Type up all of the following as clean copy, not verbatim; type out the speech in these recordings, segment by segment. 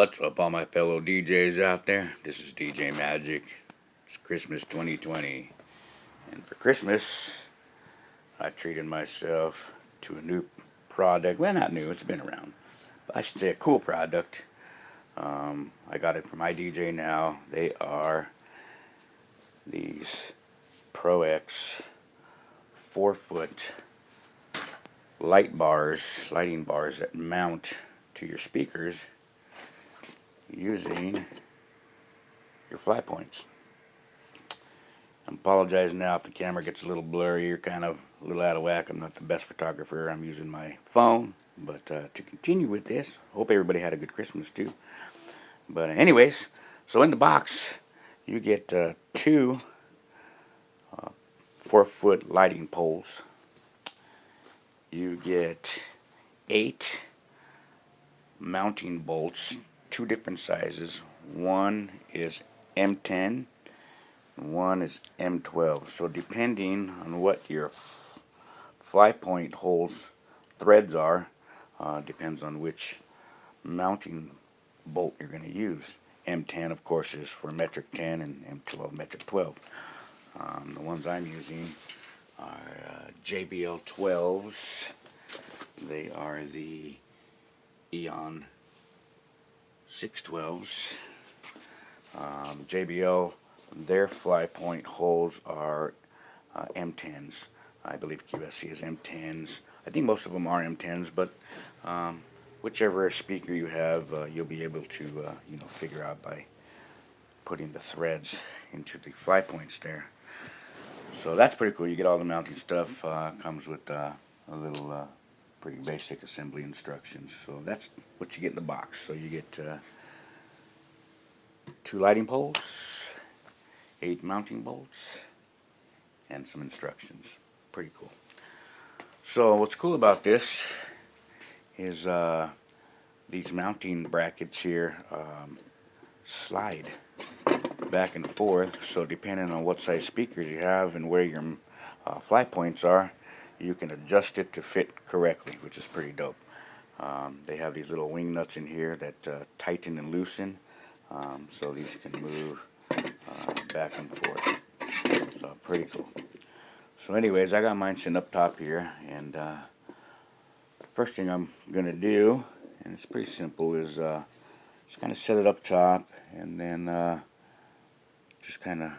What's up, all my fellow DJs out there? This is DJ Magic. It's Christmas 2020. And for Christmas, I treated myself to a new product. Well, not new, it's been around. But I should say a cool product. I got it from iDJ now. They are these ProX 4-foot lighting bars that mount to your speakers using your fly points. I apologize now if the camera gets a little blurry or kind of a little out of whack. I'm not the best photographer. I'm using my phone. But to continue with this, hope everybody had a good Christmas too. But anyways, so in the box you get two 4-foot lighting poles. You get 8 mounting bolts, 2 different sizes. One is M10 and one is M12. So depending on what your fly point holes threads are, depends on which mounting bolt you're going to use. M10 of course is for metric 10 and M12 metric 12. The ones I'm using are JBL 12s. They are the Eon 612s. JBL, their fly point holes are M10s. I believe QSC is M10s. I think most of them are M10s, but whichever speaker you have, you'll be able to figure out by putting the threads into the fly points there. So that's pretty cool. You get all the mounting stuff. Comes with a little pretty basic assembly instructions. So that's what you get in the box. So you get 2 lighting poles, 8 mounting bolts, and some instructions. Pretty cool. So what's cool about this is these mounting brackets here slide back and forth, so depending on what size speakers you have and where your fly points are, you can adjust it to fit correctly, which is pretty dope. They have these little wing nuts in here that tighten and loosen, so these can move back and forth. So pretty cool. So anyways, I got mine sitting up top here, and first thing I'm going to do, and it's pretty simple, is just kind of set it up top, and then just kind of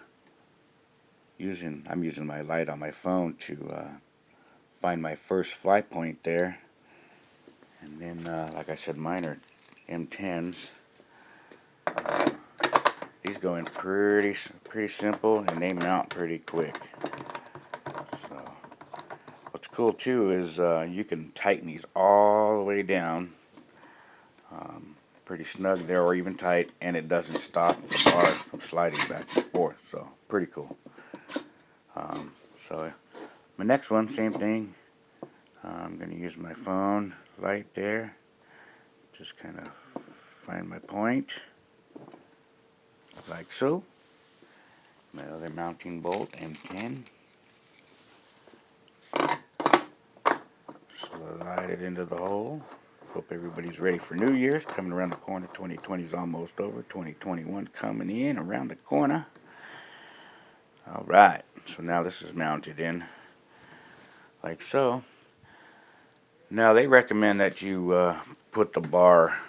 I'm using my light on my phone to find my first fly point there. And then like I said, mine are M10s. These go in pretty simple, and they mount pretty quick. So what's cool too is you can tighten these all the way down, pretty snug there, or even tight, and it doesn't stop the bar from sliding back and forth. So pretty cool. So my next one, same thing. I'm going to use my phone light there. Just kind of find my point, like so. My other mounting bolt, M10. Slide it into the hole. Hope everybody's ready for New Year's. Coming around the corner. 2020 is almost over. 2021 coming in around the corner. Alright, so now this is mounted in like so. Now they recommend that you put the bar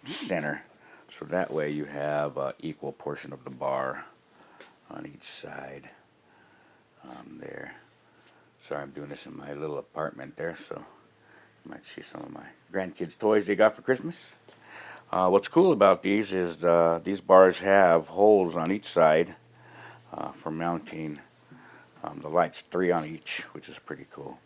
center, so that way you have equal portion of the bar on each side there. Sorry, I'm doing this in my little apartment there, so you might see some of my grandkids' toys they got for Christmas. What's cool about these is these bars have holes on each side for mounting the lights, 3 on each, which is pretty cool.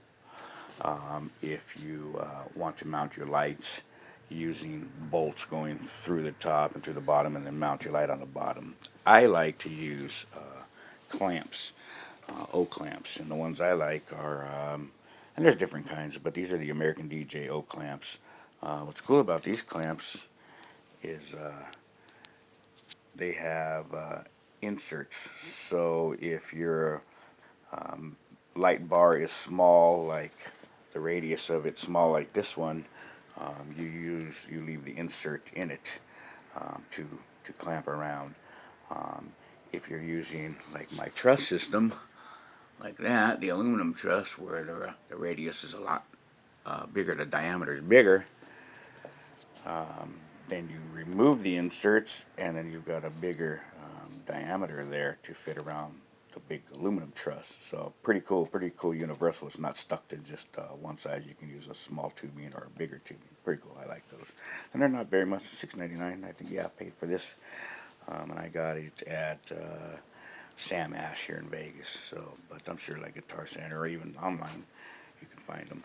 If you want to mount your lights using bolts going through the top and through the bottom, and then mount your light on the bottom, I like to use clamps, O clamps, and the ones I like are, and there's different kinds, but these are the American DJ O clamps. What's cool about these clamps is they have inserts, so if your light bar is small, like the radius of it small like this one, you leave the insert in it. to clamp around. If you're using like my truss system, like that, the aluminum truss where the radius is a lot bigger, the diameter is bigger, then you remove the inserts and then you've got a bigger diameter there to fit around the big aluminum truss. So pretty cool universal. It's not stuck to just one side. You can use a small tubing or a bigger tubing. Pretty cool. I like those. And they're not very much, $6.99. I think, yeah, I paid for this. And I got it at Sam Ash here in Vegas. So, but I'm sure like Guitar Center or even online you can find them.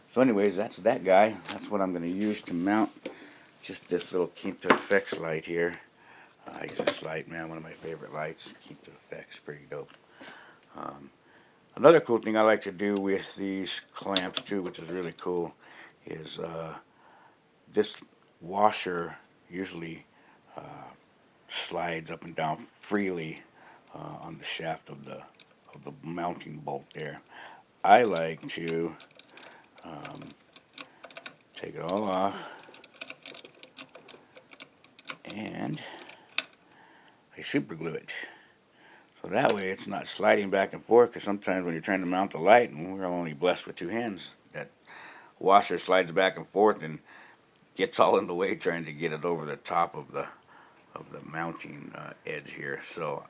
So anyways, that's that guy. That's what I'm going to use to mount just this little Quinta Effects light here. I use this light, man, one of my favorite lights. Quinta Effects, pretty dope. Another cool thing I like to do with these clamps too, which is really cool, is this washer usually slides up and down freely on the shaft of the mounting bolt there. I like to take it all off, and I super glue it. So that way it's not sliding back and forth, because sometimes when you're trying to mount the light, and we're only blessed with 2 hands, that washer slides back and forth and gets all in the way trying to get it over the top of the mounting edge here. So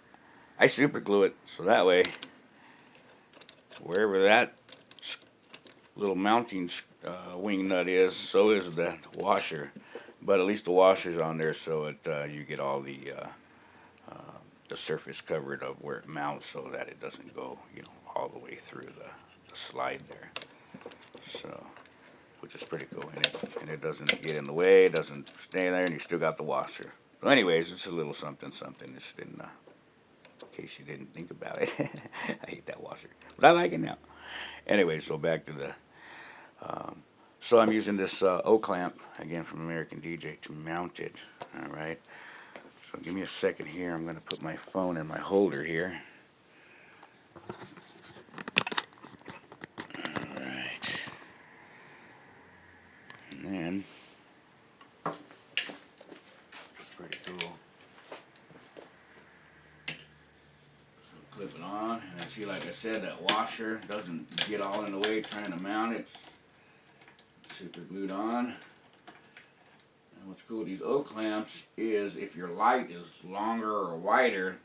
I super glue it, so that way wherever that little mounting wing nut is, so is the washer. But at least the washer's on there, so it you get all the surface covered of where it mounts, so that it doesn't go, all the way through the slide there. So, which is pretty cool, and it doesn't get in the way, it doesn't stay there, and you still got the washer. So anyways, it's a little something. Just in case you didn't think about it. I hate that washer, but I like it now. Anyway, so back to the. So I'm using this O clamp again from American DJ to mount it. All right. So give me a second here. I'm going to put my phone in my holder here. All right. And then, pretty cool. So clip it on, and then see, like I said, that washer doesn't get all in the way trying to mount it. Super glued on. And what's cool with these O clamps is if your light is longer or wider,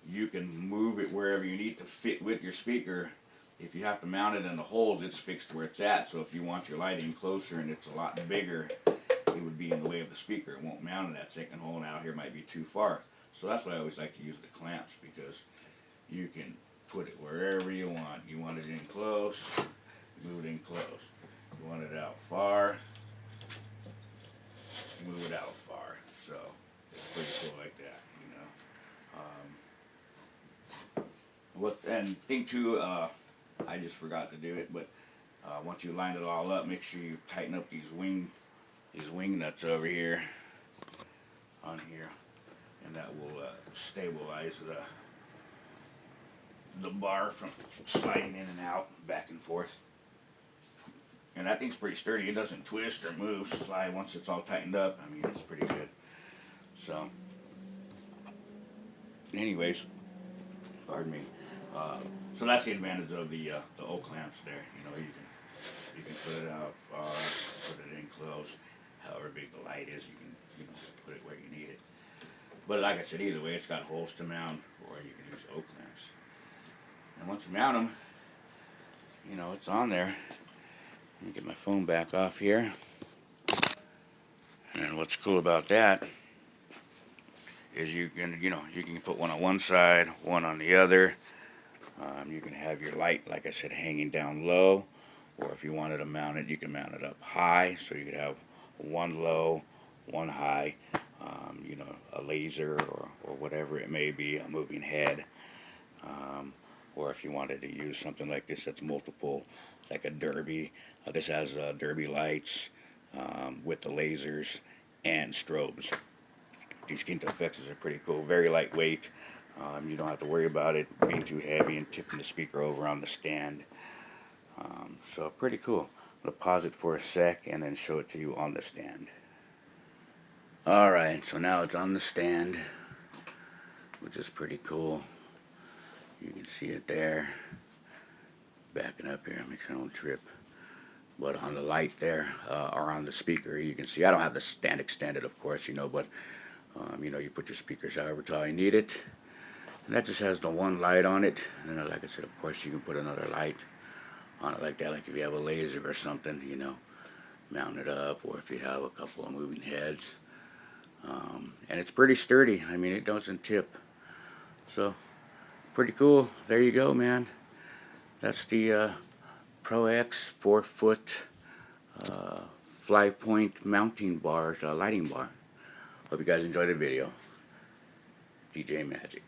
you can move it wherever you need to fit with your speaker. If you have to mount it in the holes, it's fixed where it's at. So if you want your lighting closer and it's a lot bigger, it would be in the way of the speaker. It won't mount in that second hole, and out here might be too far. So that's why I always like to use the clamps, because you can put it wherever you want. You want it in close, move it in close. You want it out far, move it out far. So it's pretty cool like that, And thing too, I just forgot to do it, but once you line it all up, make sure you tighten up these wing nuts over here, on here, and that will stabilize the bar from sliding in and out, back and forth. And that thing's pretty sturdy. It doesn't twist or move, slide once it's all tightened up. I mean, it's pretty good. So, anyways, pardon me. So that's the advantage of the O clamps there. You can put it out far, put it in close. However big the light is, you can put it where you need it. But like I said, either way, it's got holes to mount, or you can use O clamps. And once you mount them, it's on there. Let me get my phone back off here. And what's cool about that is you can put one on one side, one on the other. You can have your light, like I said, hanging down low, or if you wanted to mount it, you can mount it up high, so you could have one low, one high, a laser or whatever it may be, a moving head. Or if you wanted to use something like this that's multiple, like a derby. This has derby lights with the lasers and strobes. These Quinta Effects are pretty cool, very lightweight. You don't have to worry about it being too heavy and tipping the speaker over on the stand. So pretty cool. I'm going to pause it for a sec and then show it to you on the stand. Alright, so now it's on the stand, which is pretty cool. You can see it there. Backing up here, make sure I don't trip. But on the light there, or on the speaker, you can see, I don't have the stand extended, of course, you know, but, you know, you put your speakers however tall you need it. And that just has the one light on it. And then, like I said, of course, you can put another light on it like that, like if you have a laser or something, you know, mount it up, or if you have a couple of moving heads. And it's pretty sturdy. I mean, it doesn't tip. So, pretty cool. There you go, man. That's the ProX 4-foot fly point mounting bar, lighting bar. Hope you guys enjoyed the video. DJ Magic.